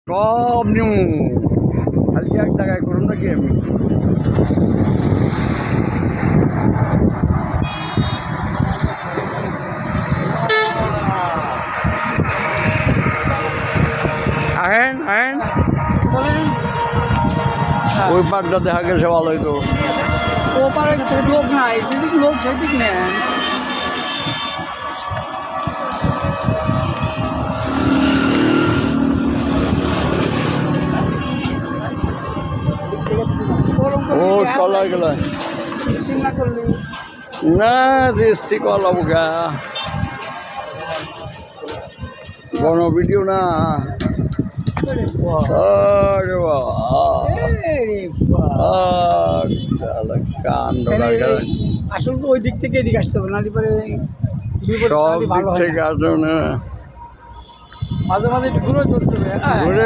সব নিউ আজকে এক জায়গায় করুন নাকি আমি আহেন আহেন ওই পারটা দেখা গেছে ভালো হইতো ও পারে লোক নাই যেদিক লোক সেদিক নেন ও চলা গেল চিন্তা করলি না রেস্তি কলাম গা বড় ভিডিও না আরে কাণ্ড আসল তো ওই দিক থেকে এদিকে আসতে হবে নালি পরে সব দিক থেকে আসো না মাঝে মাঝে একটু ঘুরে ধরতে হবে ঘুরে